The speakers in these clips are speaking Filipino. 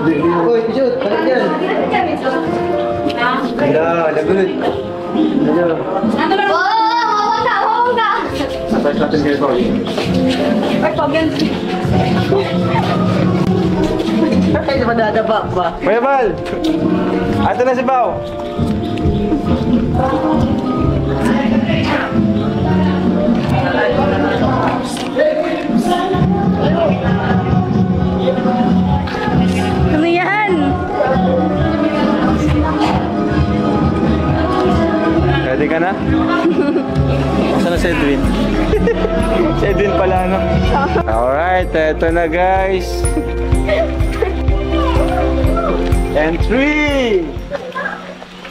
Uy, shoot! Balik yan! Hala, lagunod! Hala! Huwag na! Sabay natin kayo ko. Ay, pag yan. Ay, madadaba pa. Kuya Val! Ato na si Bao! Ano yan? Ready ka na? Saan na si Edwin? Si Edwin pala, no? Alright, eto na guys. And 3,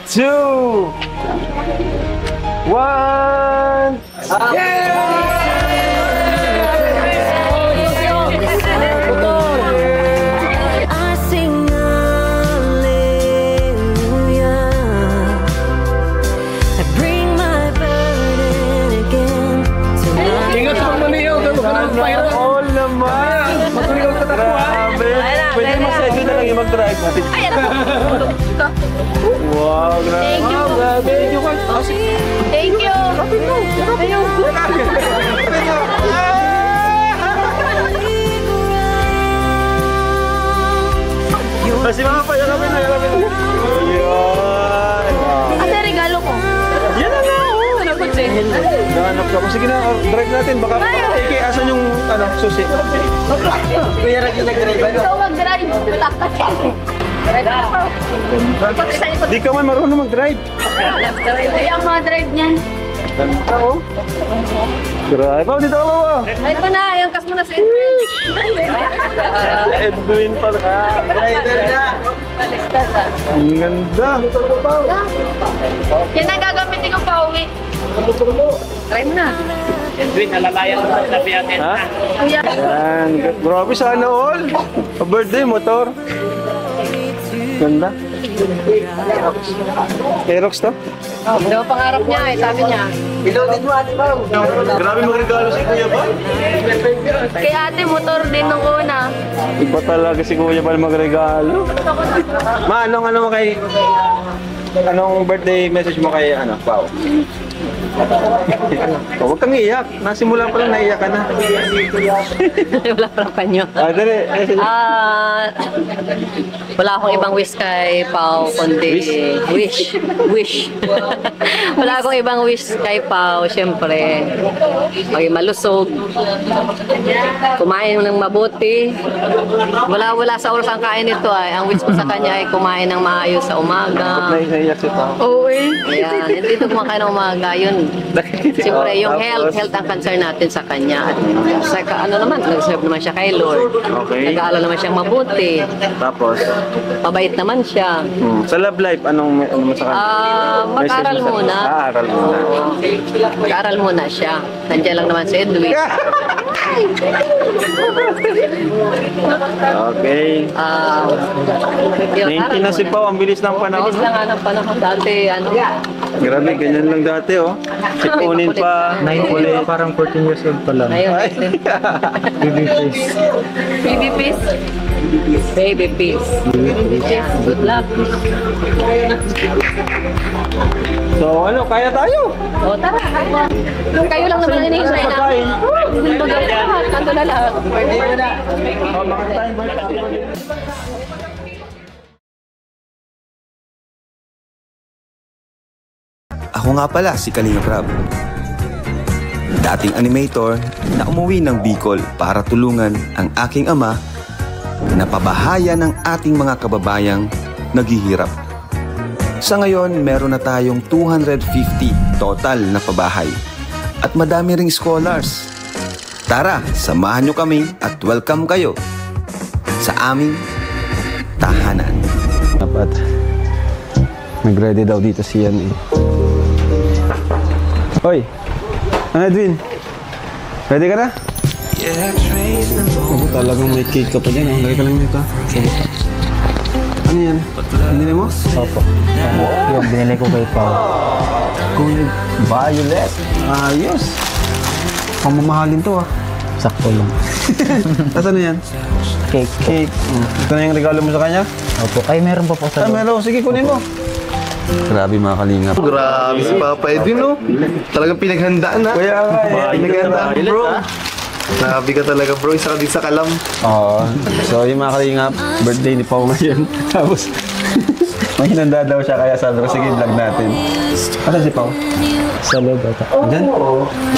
2, 1. I sing hallelujah. I bring my burden again to my Ingat sa maniyo, gano'n ka ng fire. All naman! Matuligaw ka takbo, ha? Grabe! Pwede mo sa Edwin na lang yung mag-drive natin. Wow, grabe! Thank you. Grabe! Thank you. Ayaw. Kasi mga pa, yakapin na. Yun! Ate, regalo ko. Yan na nga! Oh. Nahanap ka po. Sige na, drive natin. Baka Ike, asan yung susi? Kuya Ragil nag-drive, ano? Ikaw mag-drive. Takas. Di ka man marunong mag-drive. Ay, ang mga drive niyan. Ganda, oh. Drive. Oh, dito ako. Ay, ito na. Yung kas mo na sa Edwin. Edwin pala. Driver na! Ang ganda. Yan ang gagamitin ko pa uwi. Try mo na. Edwin, nalalayan mo sa tabi natin. Ha? Kuya. Yan. Grabe, sana all. Pa-birthday, motor. Ganda. Aerox to? Daw pangarap niya eh, sabi niya. Pilotin mo, ate Pao. Grabe magregalo si Kuya Bal. Kay ate, motor din nung una. Iba talaga si Kuya Bal magregalo. Ma, anong birthday message mo kay Pao? Oh, huwag kang iiyak. Nasimula pa lang naiyak ka na. Wala parang panyo. Dali. Wala akong ibang wish kay Pao, kundi wish. Wala akong ibang wish kay Pao, syempre. Maging malusog. Kumain ng mabuti. Wala sa oras ang kain nito ay. Ang wish ko sa kanya ay kumain ng maayos sa umaga. Naiyak si Pao. Oo eh. Ayan, hindi ito kumakain ng umaga. Yun. Siyempre, yung health ang concern natin sa kanya. At saka nag-serve naman siya kay Lord. Okay. Nag-aalala naman siyang mabuti. Tapos, Pabait naman siya. sa love life, ano mo sa kanya? Mag-aral Message mo sa muna. kanya? Aral muna. Mag-aral muna siya. Nandiyan lang naman si Edwin. Okay. Yun, 19 na si Pao, ang bilis ng panahon. Bilis lang ng panahon. Dati, Grabe, ganyan lang dati, oh. Sipunin pa. 19, parang 14 years old pa lang. Ngayon, Baby face. baby peace. Baby peace. Good luck. So, kaya tayo. O, tara. Kayo lang naman hinihintay na. Pagkain. Kanto na lahat. Oh, mga time, Ako nga pala si Kalinga Prab. Dating animator na umuwi ng Bicol para tulungan ang aking ama na pabahayan ng ating mga kababayang naghihirap. Sa ngayon, meron na tayong 250 total na pabahay at madami ring scholars. Tara, samahan nyo kami at welcome kayo sa aming tahanan. Dapat nag-ready daw dito si Yan eh. Hoy! Edwin? Ready ka na? Talagang may cake ka pa dyan. Lagay ka lang dito. Ano yan? Binili mo? Opo. Yung binili ko kay Pao. Kulay violet. Ayos. Pamamahalin to ah. Sakto lang. Tapos ano yan? Cake. Cake. Ito na yung regalo mo sa kanya? Opo. Ay, meron pa po sa loob. Meron. Sige, kunin mo. Grabe mga kalingap. Grabe si Papa Edwin, no? Talagang pinaghandaan, ha? Kuya, Pinaghandaan, bro. Grabe ka talaga, bro. Isa ka din sa kalam. Oo. So, yung mga kalingap, birthday ni Pao ngayon. Tapos, may hinanda daw siya, kaya sabi ko, sige, vlog natin. Asan si Pao? Sa loob ata. Diyan?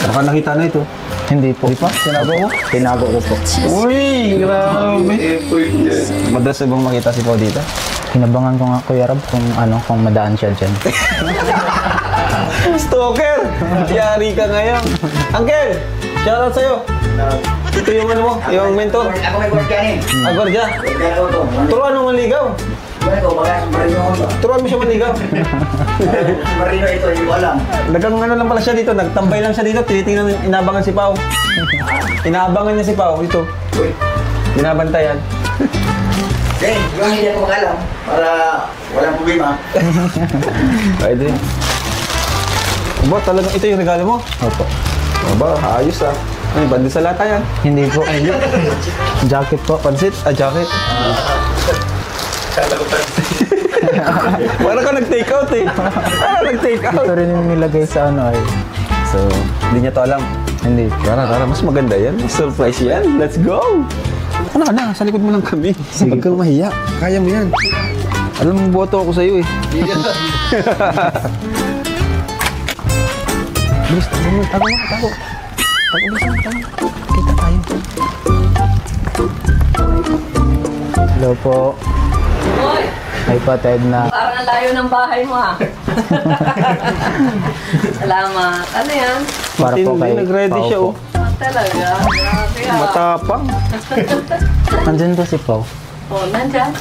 Baka nakita na ito. Hindi po. Hindi pa? Tinago mo? Tinago ko po. Uy, grabe. Madalas na bang makita si Pao dito? Hinabangan ko nga Kuya Rab kung madaan siya dyan. Stalker! Yari ka ngayon. Uncle! Shoutout sa'yo. Ito yung ano mo, yung mentor. Ako may gordyanin. Agorja. Turuan mo manligaw. Turuan mo siya manligaw. Marino ito, hindi ko alam. Nagang ano lang pala siya dito, nagtambay lang siya dito, tinitingnan, inaabangan si Pao. Inaabangan niya si Pao, ito. Binabantayan. Okay, yung hindi ako alam para walang problema. Pwede. Aba, talagang ito yung regalo mo? Opo. Aba, ayos ah. Ay, bandit sa lata yan. Hindi po. Jacket po. Pansit? Ah, jacket. Parang ka nag-take out eh. Parang nag-take out. Ito rin yung nilagay sa ano ay. So, hindi niya to alam. Hindi. Tara, mas maganda yan. Mas surprise yan. Let's go! Ano ka na? Sa likod mo lang kami. Huwag kang mahiya. Kaya mo yan. Alam mo, boto ako sa'yo eh. Bilis, tago mo. Tago, bilis. Kita tayo. Hello po. Hoy! Ay patid na. Parang ang layo ng bahay mo ha. Salamat. Ano yan? Para po Matindi, kay nag-ready Pao siya po. oh. Talaga. Grabe ha. Matapang. Nandyan po si Pao. Oh, nandyan.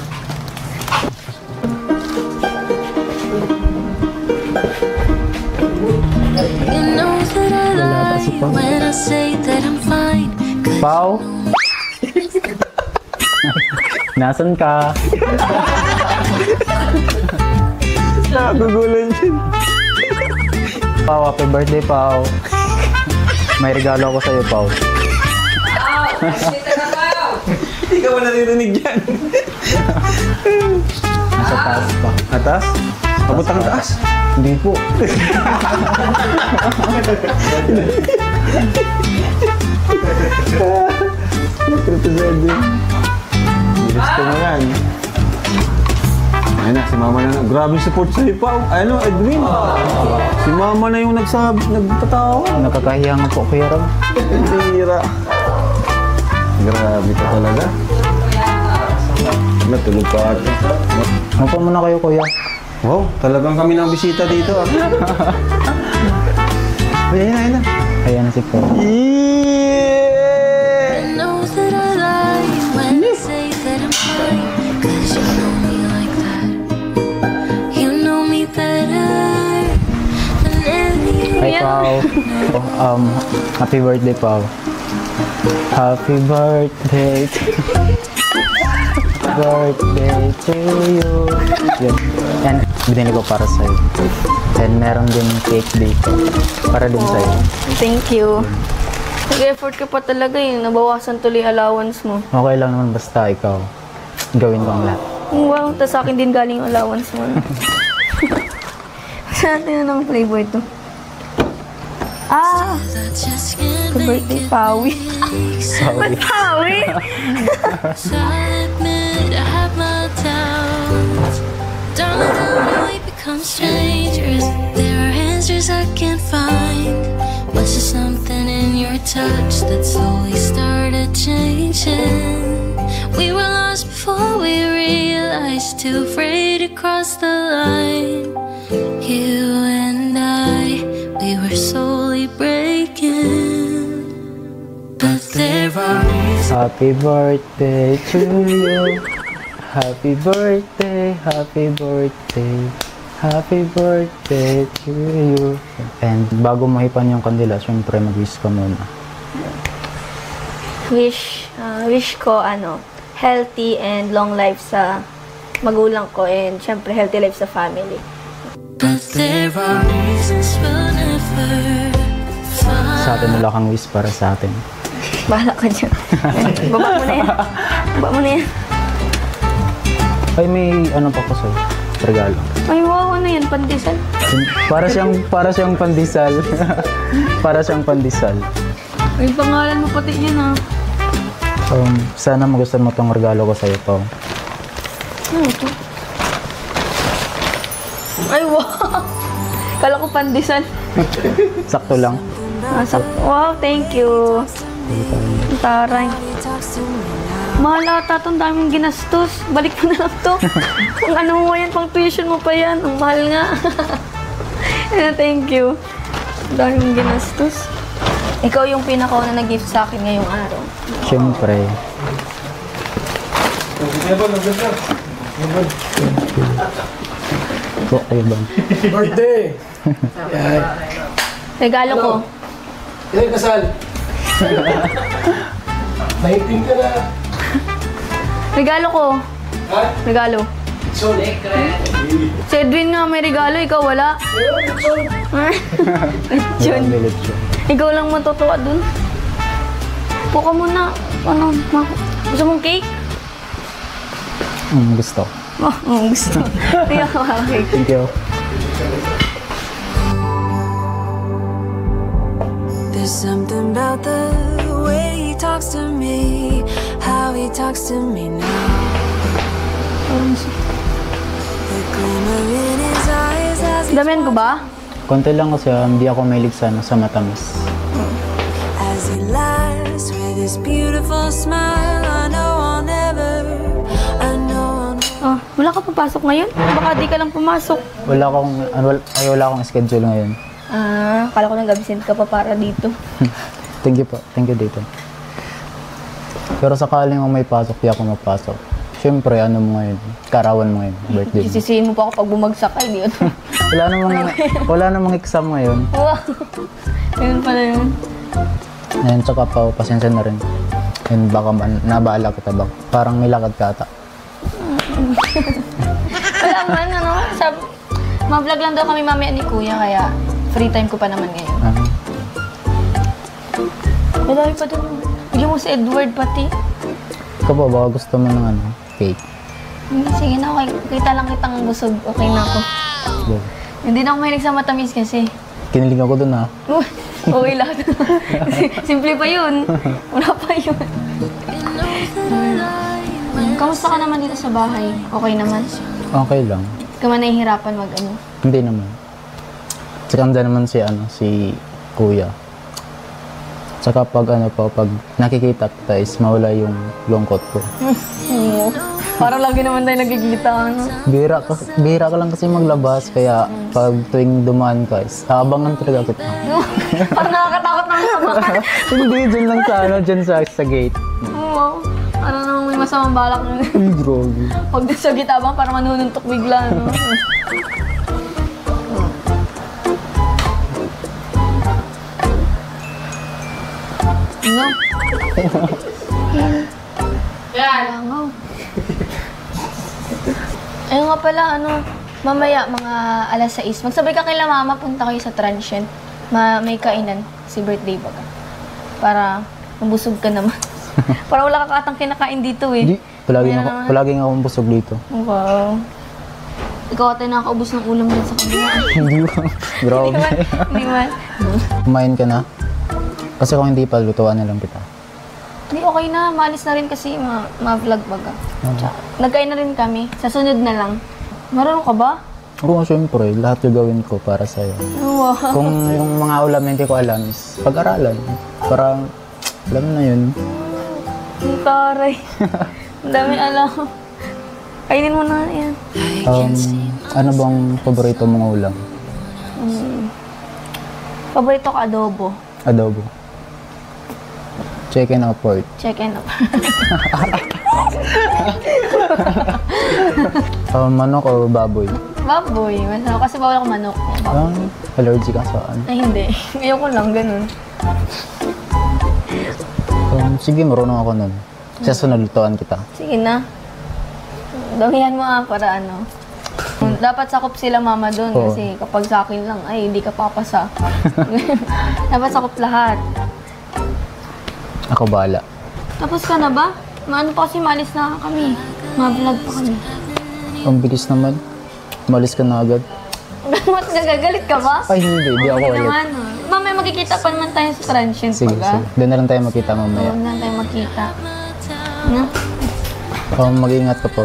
You know that I lie when I say that I'm fine. Pao? Nasaan ka? Nagugulan siya. Pao, happy birthday, Pao. May regalo ako sa'yo, Pao. Hindi ka ba naririnig yan? Nasa taas pa. Atas? Pabuntang taas? Hindi po. Gusto mo yan. Ayun na, si Mama na. Grabe support sa'yo pa. Ano, Edwin? Si Mama na yung nagtatawa. Nakakahiya nga po, Kuya Rob. Bira. Grabe ka talaga. Natulog pa ate. Mapa muna kayo, Kuya. Wow, talagang kami ng bisita dito. Ay, ayun na. Ayan na si Pao. Yeah! You know that I lie when I say that I'm fine. 'Cause you know me like that. You know me better than Hi, anyone. Pao. Happy birthday, Pao. Happy birthday to you. Yan. And binili ko para sa'yo. And meron din cake dito. Para din sa'yo. Thank you. Nag-effort ka pa talaga eh. Nabawasan tuloy allowance mo. Okay lang naman basta ikaw. Gawin ko ang lahat. Wow, tas sa akin din galing yung allowance mo. Saan natin na ng flavor ito? Ah! Happy birthday, Pawi. Sorry. Pawi! So I'll admit I have my doubts. Darling, when we become strangers, there are answers I can't find. Was there something in your touch that slowly started changing? We were lost before we realized, too afraid to cross the line. You and I, we were slowly breaking. But there are Happy birthday to you. Happy birthday, happy birthday. Happy birthday to you. And bago mahipan yung kandila, syempre mag-wish ka muna. Wish ko healthy and long life sa magulang ko and syempre healthy life sa family. But there are reasons we'll never find. Sa atin wala kang wish para sa atin. Bahala ka dyan. Baba mo na yan. Baba mo na yan. Ay, may ano pa ko sa'yo. Regalo. Ay, wow, ano yan? Pandesal? Para siyang pandesal. Para siyang pandesal. Ay, pangalan mo pati yan, ha? Sana magustuhan mo tong regalo ko sa'yo, Pao. Ano ito? Ay, wow! Kala ko pandesal. Sakto lang. Wow, thank you. Taray. Mahal ata itong daming ginastos. Balik mo na lang to. Kung ano mo yan, pang tuition mo pa yan. Ang mahal nga. Thank you. Ang daming ginastos. Ikaw yung pinakauna na gift sa akin ngayong araw. Siyempre. Okay ba? Birthday! Yan. Regalo ko. Ilan kasal? 19 ka na. Regalo ko. Ha? Regalo. So, Si Edwin nga may regalo, ikaw wala. Lechon. May lechon. Ikaw lang matutuwa dun. Upo ka muna. Ano, gusto mong cake? Gusto. Gusto. Kaya ka cake. Thank you. There's something about the way he talks to me, how he talks to me now. The glimmer in his eyes as he Damihan ko ba? Konti lang kasi hindi ako mahilig sa matamis. laughs with his beautiful smile. I know I'll never. Oh, wala ka papasok ngayon? Baka di ka lang pumasok. Wala akong schedule ngayon. Kala ko nag-absent ka pa para dito. Thank you po. Thank you dito. Pero sakaling may pasok, di ako mapasok. Siyempre, ano mo ngayon? Karawan mo ngayon, birthday mo. Sisisihin mo pa ako pag bumagsak ka, hindi yun. wala namang exam ngayon. Wow! Ganun pala yun. Ayun, tsaka pa, pasensya na rin. Yun, baka nabahala kita ba? Parang may lakad ka ata. Wala man, ano? Ma-vlog lang daw kami mamaya ni Kuya, kaya free time ko pa naman ngayon. Madami pa doon. Bigyan mo si Edward pati. Ikaw ba, baka gusto mo ng ano, cake? Hindi, sige na, okay. Kita lang kitang busog. Okay na ako. Go. Hindi na ako mahilig sa matamis kasi. Kinilig ako dun ha. Okay lang. Simple pa yun. Wala pa yun. Kamusta ka naman dito sa bahay? Okay naman? Okay lang. Ka man nahihirapan mag-ano? Hindi naman. Tsaka andyan naman si Kuya. Tsaka pag pag nakikita kita is mawala yung lungkot ko. Parang lagi naman tayo nagkikita, ano? Bihira ka lang kasi maglabas, kaya pag tuwing dumaan ka is aabangan talaga kita. Parang nakakatakot naman sa mga. Hindi, dyan lang sa gate. Oo. Parang namang may masamang balak nun. Uy, grabe. Pag doon sa gitabang, parang manununtok bigla, no? Ano? Langaw. Ayun nga pala, mamaya mga alas 6. Magsabay ka kay Mama, punta kayo sa Transient. May kainan, si birthday baga. Para mabusog ka naman. Para wala ka katang kinakain dito eh. Hindi, palaging akong busog dito. Wow. Ikaw ata nakakaubos ng ulam din sa kabila. Hindi ba? Grabe. Hindi man. Kumain ka na? Kasi kung hindi pa, lutuan na lang kita. Hindi, okay na. Maalis na rin kasi ma-vlog baga. Nagkain na rin kami. Sa sunod na lang. Marunong ka ba? Oo, syempre. Lahat yung gawin ko para sa'yo. Wow. Kung yung mga ulam na hindi ko alam is pag-aralan. Para, alam na yun. Ang taray. Ang dami alam. Kainin mo na yan. Ano bang paborito mong ulam? Paborito ko adobo. Adobo. Chicken or pork? Chicken up. Manok or baboy? Baboy. Masarap kasi bawal ako manok. Allergic ka sa ano? Ay, hindi. Ayoko lang, ganun. Sige, marunong ako nun. Sa sunod, lutuan kita. Sige na. Damihan mo para ano. Dapat sakop sila Mama doon kasi kapag sa akin lang, ay hindi ka papasa. Dapat sakop lahat. Ako bahala. Tapos ka na ba? Maano pa kasi maalis na kami. Ma-vlog pa kami. Ang bilis naman. Malis ka na agad. Ba't nagagalit ka ba? Ay, hindi. Di ako Okay ulit. naman. Mamaya magkikita pa naman tayo sa transient Sige, pag sige. Doon na lang tayo makita mamaya. Doon lang tayo magkita. Na? Mag-iingat ka po.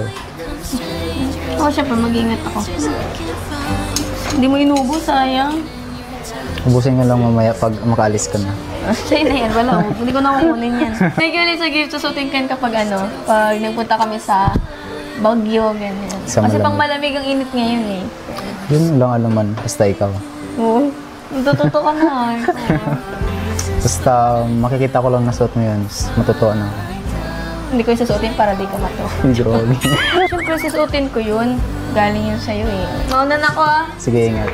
Oo, syempre mag-ingat ako. Hindi mo inubo, sayang. Ubusin ko lang mamaya pag makaalis ka na. Sa'yo na yan, wala ko. Hindi ko na kukunin yan. Thank you ulit sa gift. Susutin ka kapag pag nagpunta kami sa Baguio, ganyan. Sa Kasi malamig. pang malamig ang init ngayon eh. Yun lang alaman. Basta ikaw. Oo. Natututo ka na. Basta makikita ko lang na suot mo yun. Matutuwa na ako. Hindi ko yung susutin para di ka mato. Grabe. Siyempre, susutin ko yun. Galing yun sa'yo eh. Mauna na ako ah. Sige, ingat.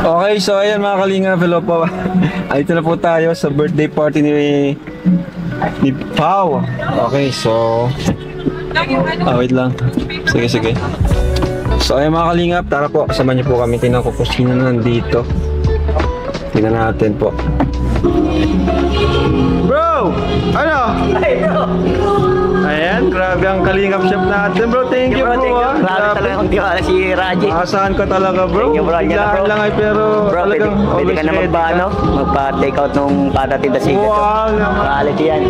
Okay, so ayan mga kalinga, hello po. Dito na po tayo sa birthday party ni Pao. Okay, so wait lang. Sige. So ayan mga kalingap, tara po, kasama niyo po kami. Tingnan ko kung sino nandito. Tingnan natin po. Bro! Ano? Hey bro! Ayan, grabe ang kalingap shop natin bro. Thank you bro. Grabe talaga kung tiwala si Raji. Maasahan ka talaga bro. Thank you, bro. Yan na, Biglaan bro. lang ay pero Bro, talagang pwede ka always na ready magpa-take out nung patatinda sigat. Wow naman. Quality yan.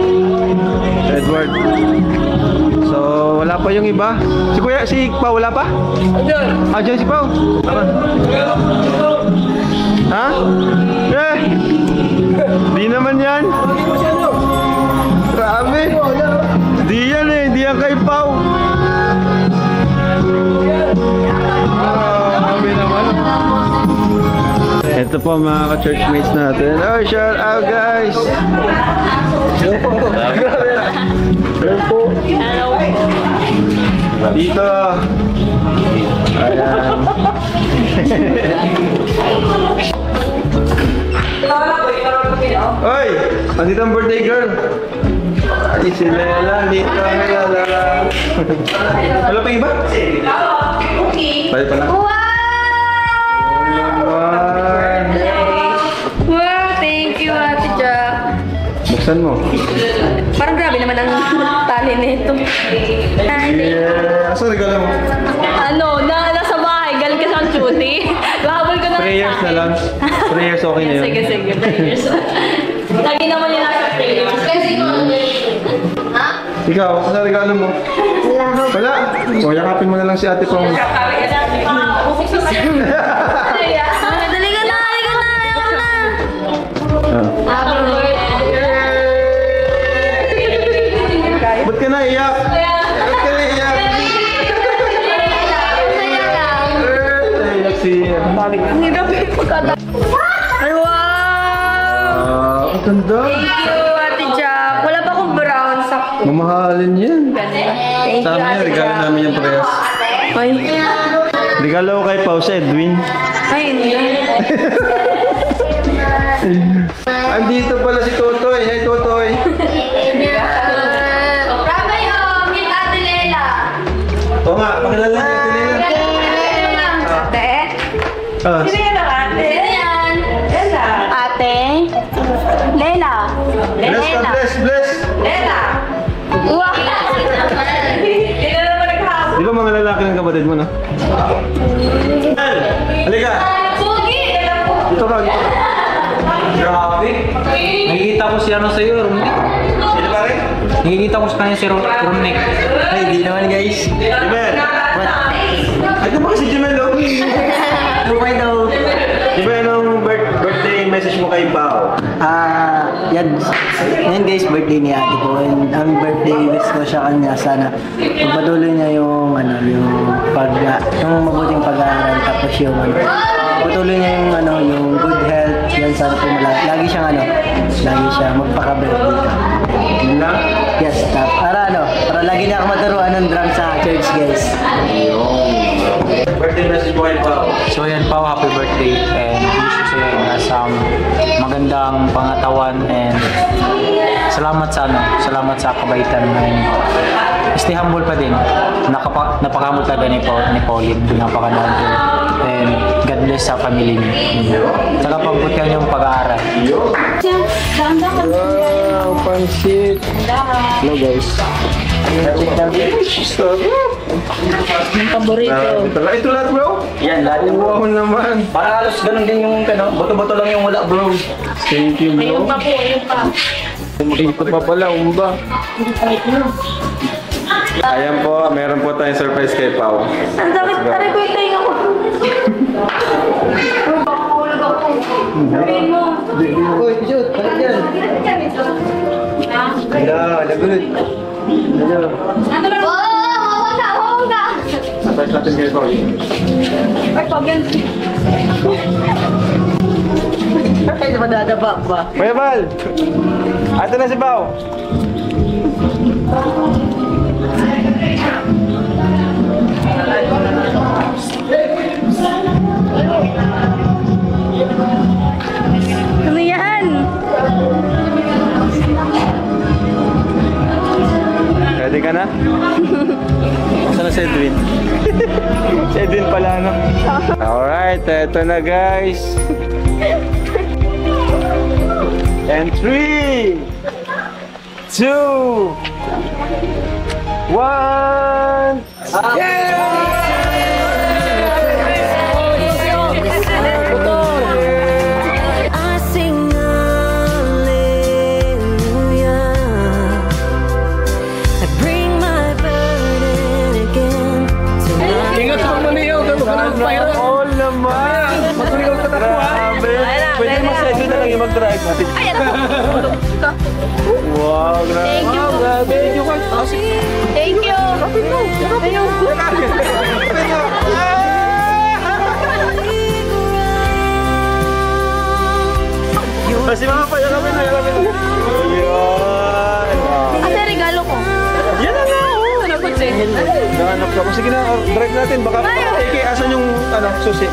Edward. So, wala pa yung iba. Si Kuya, si Pao, wala pa? Diyan si Pao. Tara. Ha? Di naman yan. Grabe. Di yan eh, di yan kay Pao. Grabe naman. Ito po mga ka-churchmates natin. Oh, shout out guys! Dito. Ayan. Oy! Andito ang birthday girl. Ay, si Lela. Dito ang Lela. Wala pa iba? Bye pala. Wow, thank you Ate Jack. Buksan mo. Parang grabe naman ang tali nito. Yeah. Asa regalo mo? Nasa bahay. Galing ka sa duty. Lahabol ko na Prayers na lang. Prayers okay na yun. Sige, prayers. Lagi naman yung nasa prayers. Kasi Ikaw, asa regalo mo? Wala. O, yakapin mo na lang si ate Pao. Dali ka na. Ba't ka naiyak? Naiyak si... Ay, wow! Ang ganda. Thank you, Ate Jack. Wala pa akong brown sa... Mamahalin yan. Thank Sa you, amin yan, Ate regalo Jack. namin yung prayers. Ay, Regalo ko kay Pao sa Edwin. hindi. Andito pala si Totoy. Hey, Totoy. Meet Ate Lela. Oo nga, pakilala niyo ito nila. Ate? Ah, Ate? Yan. Ate? Lela. bless ka, bless. Wow. Di ba mga lalaki ng kapatid mo, no? Halika. Dito ka. Grabe. Nakikita ko si sa'yo, Romnick. Sino pa rin? Nakikita ko sa kanya si Romnick. Ay, di naman guys. Jimel. Ay, ito ba si Jimel, no? Bye daw. Di ba anong birthday message mo kay Pao? Yan guys, birthday ni ate ko. And ang birthday wish ko sa kanya, sana pagpatuloy niya yung mabuting pag-aaral, tapos yung patuloy niya yung good health. Yan, sana po lagi siyang magpaka-birthday ka. Yun lang? Yes, para lagi niya ako maturuan ng drum sa church guys. Birthday message mo kay Pao. So yan Pao, happy birthday and wish you sa'yo nasa magandang pangatawan and salamat sa kabaitan and stay humble pa din. Napaka-humble talaga ni Pauline, napaka-humble and God bless sa family niyo. Saka pagbutihan yung pag-aaral. Wow, pansit. Hello guys. Yung paborito. Ito lahat bro? Yan, lahat yung Wow naman. parang halos ganun din yung boto-boto lang yung wala bro. Thank you bro. Ayun pa po, ayun pa. Ito pa pala, umba. Ayan po, meron po tayong surprise kay Pao. Ang sakit taray ko yung tayo ko. Uy, shoot, balik yan. Hello, lagot. Hello. Huwag na! Surprise natin kay Pao. Ay, pag yan. Ay, madadaba ba? Kuya Val! Ito na si Pao. Ano yan? Ready ka na? Saan na si Edwin? Si Edwin pala, no? Alright, eto na guys. And 3, 2, 1. I sing hallelujah. I bring my burden again to my All naman! Matuligaw ka na po, ha? Pwede mo sa Edwin na lang yung mag-drive natin. Wow, grabe. Thank you. Wow, grabe. Thank you. Kasi mga pa, yakapin na. Ayan. Ate, regalo ko. Yan na nga, oh. Nahanap ka. Sige na, drive natin. Baka asan yung susi?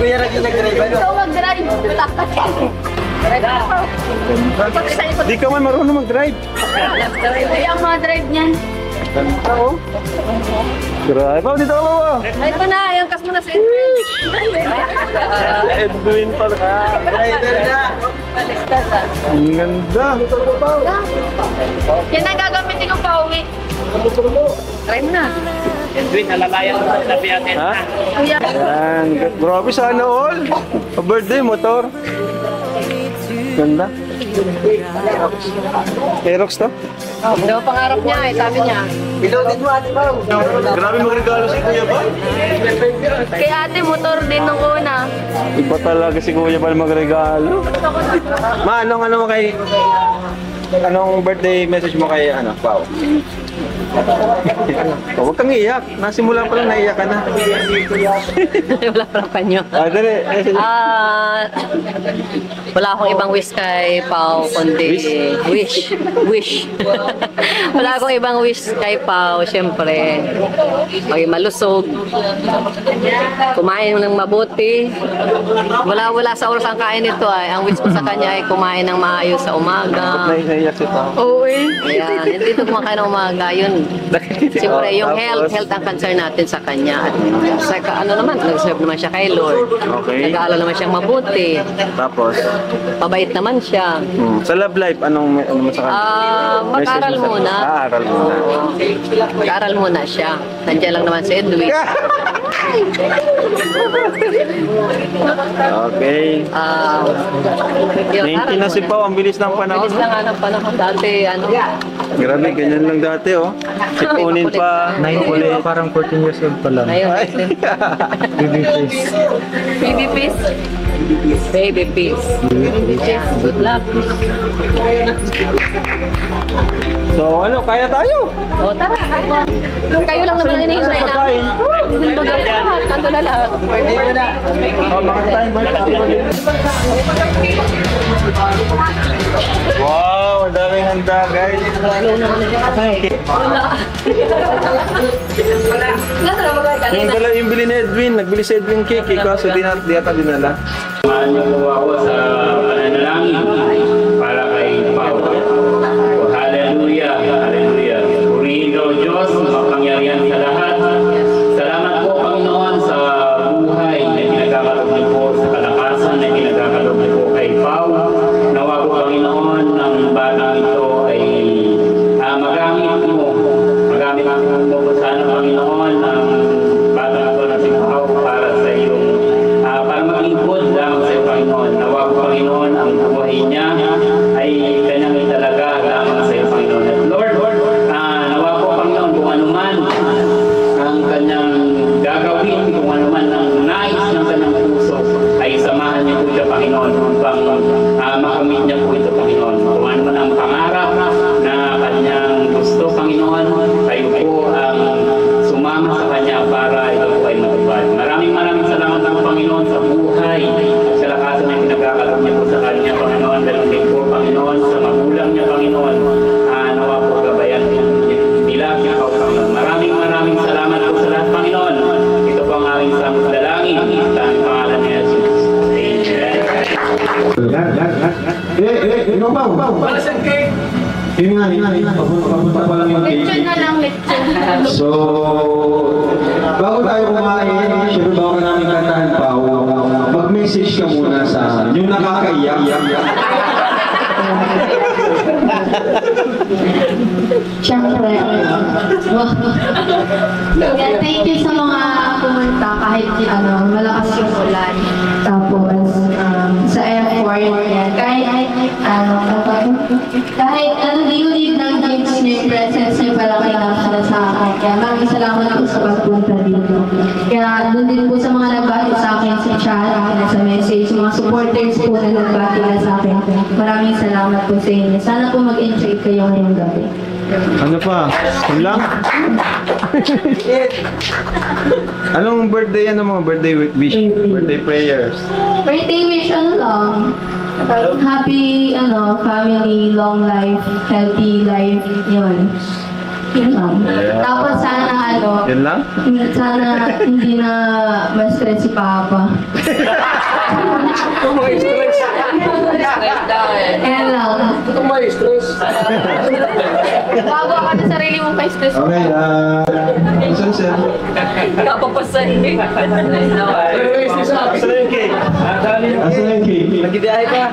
Kuya, nag-drive ano? Ikaw mag-drive. Di ka man marunong mag-drive. Kaya ang mga drive niyan. Ganda, oh. Grabe. Oh, dito ako, oh. Ay, ito na, yung kas mo na sa Edwin. Edwin pala. Driver na. Ang ganda. Yan ang gagamitin ko pa uwi. Try mo na. Ha? Kuya. Yan. Grabe, sana all. Birthday, motor. Ganda. Aerox to? Daw pangarap niya eh, sabi niya. Pilotin mo, Ate Pao. Grabe magregalo si Kuya Bal. Kay ate, motor din nung una. Iba talaga si Kuya Bal magregalo. Ma, ano mo kay... Anong birthday message mo kay Pao? Oh, huwag kang iiyak. Nasimula pa lang naiyak ka na. Wala parang panyo. Dali. Wala akong ibang wish kay Pao, kundi wish. Wala akong ibang wish kay Pao, syempre. Maging malusog. Kumain ng mabuti. Wala sa oras ang kain nito ay. Ang wish ko sa kanya ay kumain ng maayos sa umaga. Naiyak si Pao. Oo eh. Ayan, hindi ito kumakain ng umaga. Yun. Siyempre, yung health ang concern natin sa kanya. At saka nag-serve naman siya kay Lord. Okay. Nag-aaral naman siyang mabuti. Tapos, Pabait naman siya. sa love life, ano mo sa kanya? Mag-aral Message mo sa- muna. Aral muna. Mag-aral muna siya. Nandiyan lang naman si Edwin. Okay. Yun, 19 na si Pao, ang bilis ng panahon. Bilis lang ng panahon. Dati, Grabe, ganyan lang dati, oh. Sipunin pa. 19, parang 14 years old pa lang. ngayon, Baby face. baby peace. Baby peace. Good luck. So, kaya tayo. O, tara. Kayo lang naman hinihintay na. Pagkain. Kanto na lahat. Mga time, Wow, Pao, daming handa guys. Yung pala yung bili ni Edwin, nagbili si Edwin cake, kaso di ata dinala. Samahan niyo po ako sa pananalangin para kay Pao. Hallelujah, hallelujah. Purihin daw Diyos, makapangyarihan sa lahat. Salamat po Panginoon sa buhay na ginagagalog niyo po, sa kalakasan na ginagagalog niyo po kay Pao. Nawa po Panginoon, ang batang ito ay magamit mo. Magamit mo po sana Panginoon ang batang ito na si Pao para sa iyong para maglingkod lang sa iyo, Panginoon. Nawa po, Panginoon, ang buhay niya ay kanyang italaga lamang sa iyo, Panginoon. At Lord, nawa po, Panginoon, kung anuman ang kanyang gagawin, kung anuman ang nais ng kanyang puso, ay samahan niyo po siya, Panginoon, upang makamit niya po ito, Panginoon. Kung anuman ang pangarap na kanyang gusto, Panginoon, kayo po ang sumama sa kanya para ito po ay matupad. Maraming salamat ng Panginoon sa buhay, sa lakasan na pinagkakalog niya po sa kanya, Panginoon. Ganun din po, Panginoon, sa magulang niya, Panginoon. Nawa po gabayan nila, Panginoon. Maraming salamat po sa lahat, Panginoon. Ito po ang aming samot dalangin. Sa aming pangalan ni Jesus. Ikaw ba? Balasan cake! Yun nga, papunta pa lang yung cake. Lechon na lang, lechon. So, bago tayo kumain, sure bago namin kantahan pa, mag-message ka muna sa yung nakakaiyak. Siyempre, thank you sa mga pumunta kahit malakas yung ulan. Tapos, sa airport, kahit ligo-ligo ng games niyo, yung presence niyo palaki lang para sa akin. Kaya maraming salamat po sa pagpunta dito. Kaya doon din po sa mga nagbati sa akin sa chat, sa message, mga supporters po na nagbati na sa akin. Maraming salamat po sa inyo. Sana po mag-enjoy kayo ngayong gabi. Ano pa? Yun lang? Anong birthday, mga birthday wish? Birthday prayers? Birthday wish, lang? Happy, family, long life, healthy life, yun. Yun lang. Tapos sana, Yun lang? sana hindi na ma-stress si Papa. Yan lang. Bago ka na sarili mong pa-stress. Okay, saan siya? Kapapasan. Asan na yung cake? Asan na yung cake? Nagbibiyahe pa.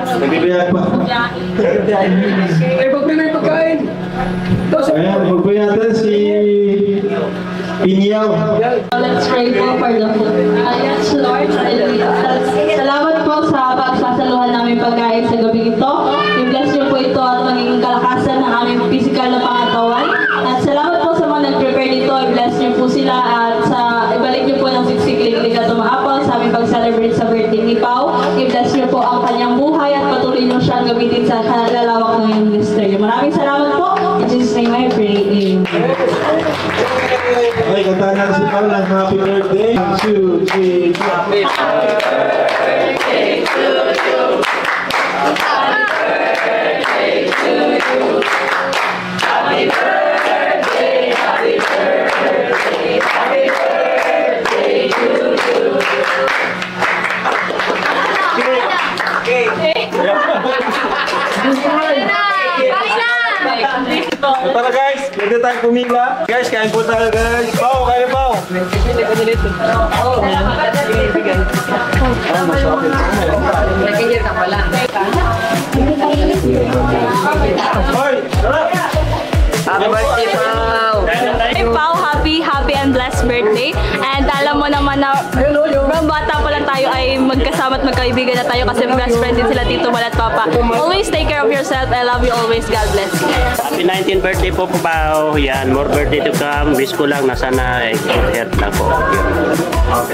Ay, pagpili na yung pagkain. Ayan, magpapay natin si Inyaw. Let's pray po for the food. Yes, Lord. Salamat po sa pagsasaluhan namin pagkain sa gabi ito. I-bless niyo po ito at maging kalakasan ng aming physical na pangatawan. At salamat po sa mga nag-prepare nito. I-bless niyo po sila at ibalik niyo po ng siksik-liklik at umaapaw sa aming pag-celebrate sa birthday ni Pao. I-bless niyo po ang kanyang buhay at patuloy niyo siyang gamitin sa kalalawak ng ministry. Maraming salamat po. In Jesus' name I pray. Amen. Okay, kantahan natin si Paul ng happy birthday. 1, 2, 3, happy birthday to you. Happy birthday to you. Happy birthday, happy birthday, happy birthday to you. Tara guys, pwede tayo pumila. Guys, kain po tayo guys. Pao, kain Pao. Nagkikir ka pala. Hoy, tara! Happy birthday, Pao! Hey, Pao, happy and blessed birthday. And alam mo naman na from bata pa lang tayo ay magkasama at magkaibigan na tayo kasi best friend din sila Tito Mal at Papa. Always take care of yourself. I love you always. God bless you. Happy 19th birthday po, Pao. Yan, more birthday to come. Wish ko lang na sana good health lang po.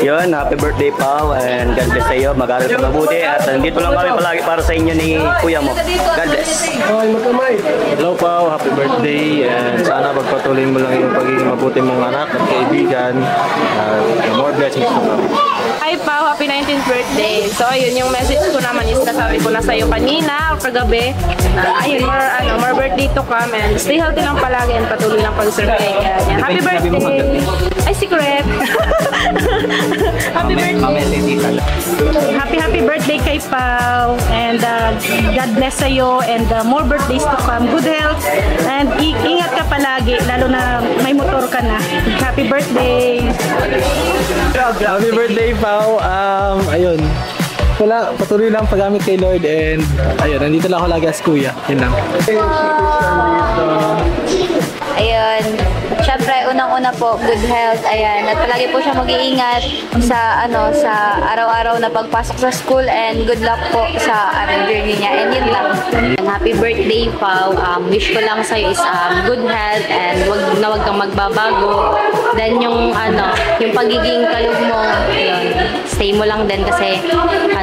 Yun, happy birthday, Pao. And God bless sa iyo. Mag-aral ka mabuti. At nandito lang kami palagi para sa inyo ni kuya mo. God bless. Hello Pao, happy birthday. And sana pagpatuloy mo lang yung pagiging mabuti mong anak at kaibigan. More blessings to come. Hi Hi Pao, happy 19th birthday. So ayun, yung message ko naman is nasabi ko na sa'yo kanina o kagabi. Ayun, more birthday to come and stay healthy lang palagi and patuloy lang pag-serve kay kanya. Happy birthday! Ay, secret! Happy birthday! Happy birthday kay Pao and God bless sa'yo and more birthdays to come. Good health and ingat ka palagi, lalo na may motor ka na. Happy birthday! Happy birthday, Pao. Ayun. Wala, patuloy lang paggamit kay Lord and ayun, nandito lang ako lagi as kuya. Yun lang. Ayun. Siyempre, unang-una po, good health. Ayan. At palagi po siya mag-iingat sa araw-araw na pagpasok sa school and good luck po sa journey niya. And yun lang. Happy birthday, Pao. Wish ko lang sa'yo is good health and wag kang magbabago. Then yung pagiging kalug mo, yun, stay mo lang din kasi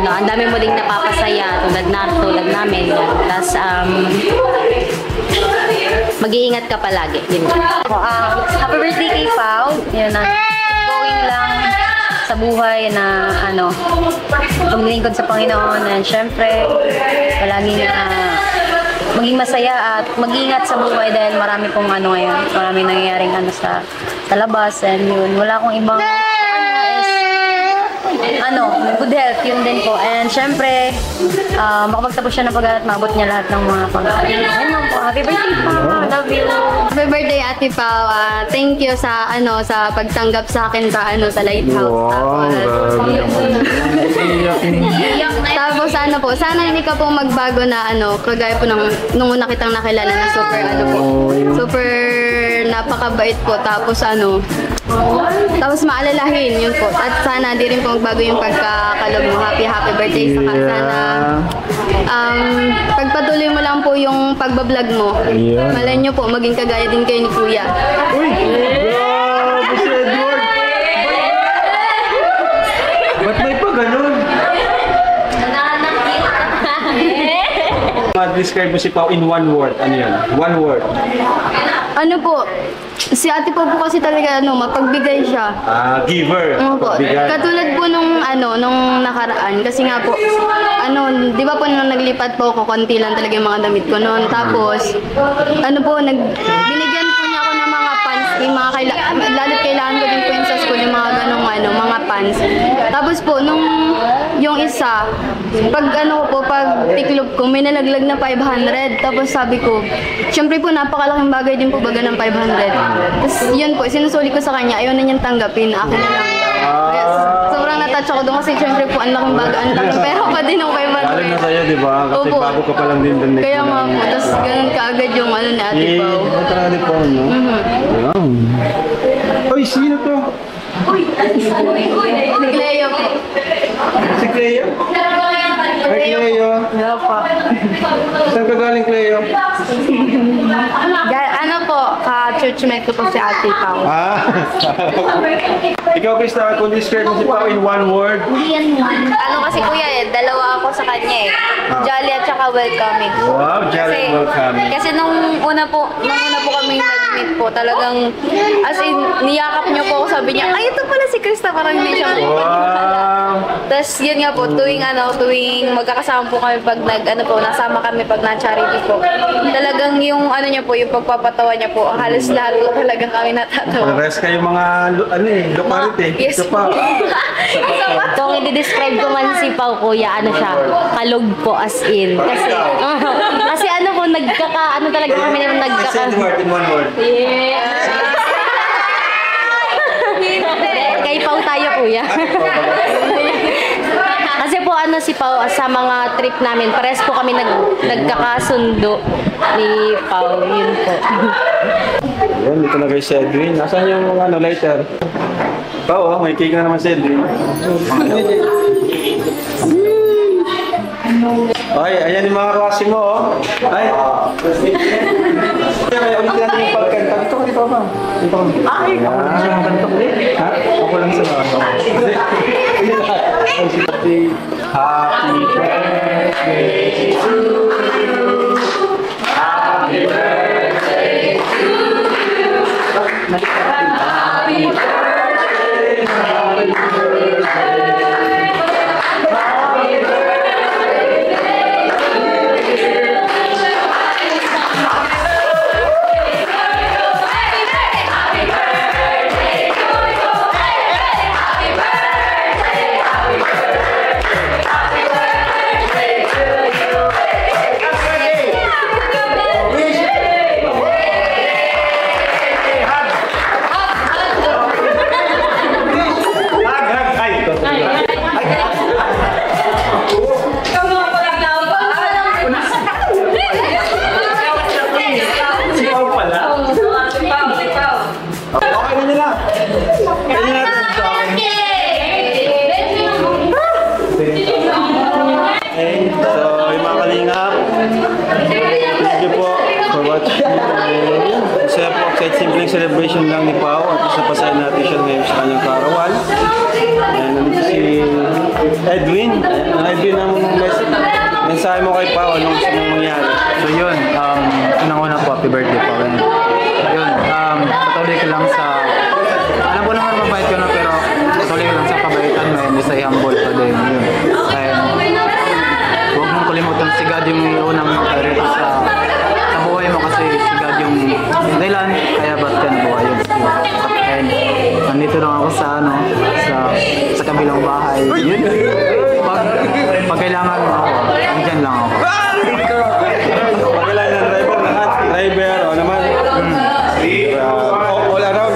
ang dami mo ding napapasaya tulad namin. Tapos mag-iingat ka palagi. Happy birthday kay Pao. Yun na. Going lang sa buhay na paglilingkod sa Panginoon. And syempre, palagi na maging masaya at mag-iingat sa buhay dahil marami pong ngayon. Marami nangyayaring sa labas. And yun, wala akong ibang good health, yun din po. And syempre, makapagtapos siya ng pag-aaral at maabot niya lahat ng mga pag-aaral. Ayun lang po. Happy birthday, Pao. Love you. Happy birthday, Ate Pao. Thank you sa pagtanggap sa akin sa Lighthouse. Tapos sana hindi ka po magbago na kagaya po nung una kitang nakilala na super napakabait po. Tapos maalalahin yun po. At sana di rin po magbago yung pagkakalog mo. Happy birthday. Saka sana pagpatuloy mo lang po yung pagbablog mo. Malay nyo po, maging kagaya din kayo ni Kuya. Uy! Grabe si Edward! Ba't may pa ganun? Describe mo si Pao in one word. Ano yun? One word. Si Ate po kasi talaga mapagbigay siya. Giver. Katulad po nung nakaraan kasi nga po di ba po nung naglipat po ako, konti lang talaga yung mga damit ko noon. Tapos binigyan po niya ako ng mga pants, lalo't kailangan ko din po yun sa school yung mga mga pants. Tapos po yung isa, pag tiklop ko, may nalaglag na 500. Tapos sabi ko, syempre po napakalaking bagay din po baga ng 500. Tapos yun po, sinusuli ko sa kanya, ayaw na niyang tanggapin, akin na lang. Kaya sobrang natouch ako doon kasi syempre po ang laking baga, ang laking pera pa din ng 500. Galing na sa'yo, di ba? Kasi bago ka pa lang din doon. Kaya nga po, tapos ganun kaagad yung ni Ate Pao. Ate Pao, no? Uy, sino to? Si Cleo po. Si Cleo? Ay, Cleo. Saan ka galing, Cleo? Ka-churchmate ko po si Ate Pao. Ikaw, Krista, kung describe mo si Pao in one word? Kasi Kuya dalawa ako sa kanya Jolly at saka welcoming. Wow, jolly and welcoming. Kasi nung una po kami nag-meet po, talagang as in, niyakap niyo po ako, sabi niya, ay ito pala si Krista, parang hindi siya Tapos yun nga po, tuwing magkakasama po kami pag nasama kami pag na-charity po. Talagang yung niya po, yung pagpapatawa niya po, halos lahat po talagang kami natatawa. Pares kayo mga lokalite. Yes po. Kung i-describe ko man si Pao, Kuya, siya, kalog po as in. Kasi talaga kami na in one word. Kay Pao tayo, Kuya. Kasi po si Pao sa mga trip namin, pares po kami nagkakasundo ni Pao. Yun po. Yan, dito na kayo si Edwin. Nasaan yung lighter? Pao, may cake na naman si Edwin. Ay, ayan yung mga klase mo, Ay. Kaya ulit natin yung pagkanta. Dito ka ba? Ay, ako lang sa mga kanta ulit. Ha? Ako lang sa mga kanta. Happy birthday to you. Happy birthday to you. Happy birthday. Happy birthday. Ganyan nila. Ganyan natin. Okay, so yung mga kalingap, thank you po for watching. Masaya po kahit simpleng celebration lang ni Pao at isa pasahin natin siya ngayon sa kanyang karawan. Ayan, nandito si Edwin. Edwin, ang mensahe mo kay Pao, anong gusto mong mangyari? So yun, unang-una po, happy birthday po. Yun, patuloy ka lang sa, alam ko naman mabait ko na, pero patuloy ka lang sa kabaitan mo, hindi sa humble pa din. Yun. Huwag mong kalimutan si God yung unang priority sa buhay mo, kasi si God yung dahilan, kaya ba't ka nabuhay yun. And nandito lang ako sa sa kabilang bahay. Yun. Pag kailangan mo ako, andyan lang ako. Kailangan ng driver lahat. Driver, o naman. All around.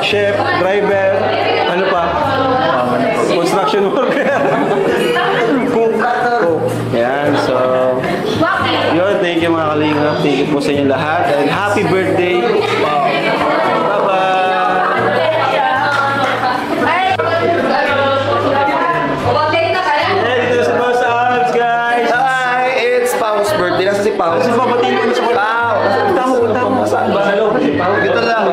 Chef, driver, ano pa? Construction worker. Cook. Yan, so yun, thank you mga kalingap. Thank you po sa inyo lahat. And happy birthday. Wow. Pao. Si Pao, batiin ko sa Pao. Tama. Saan ba? Dito lang.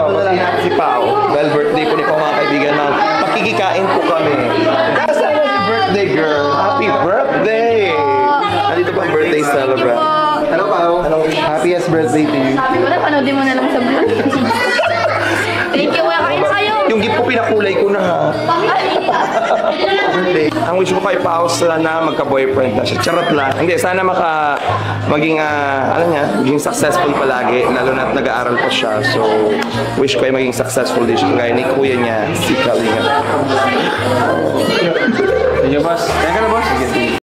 Si Pao. Well, birthday ko ni Pao, mga kaibigan, na pakikikain po kami. Kasama si birthday girl. Happy birthday! Nandito pa ang birthday celebrant. Hello, Pao. Happiest birthday to you. Wala, panoodin mo na lang sa vlog. Thank you, kuya. Kain kayo. Yung gift ko, pinakulay ko na, ha? Birthday. Ang wish ko kay Pao, sana magka-boyfriend na siya. Charot lang. Hindi, sana maging successful palagi, lalo na nag-aaral pa siya. So, wish ko ay maging successful din siya. Kaya ni kuya niya, si Kalinga. Thank you, boss.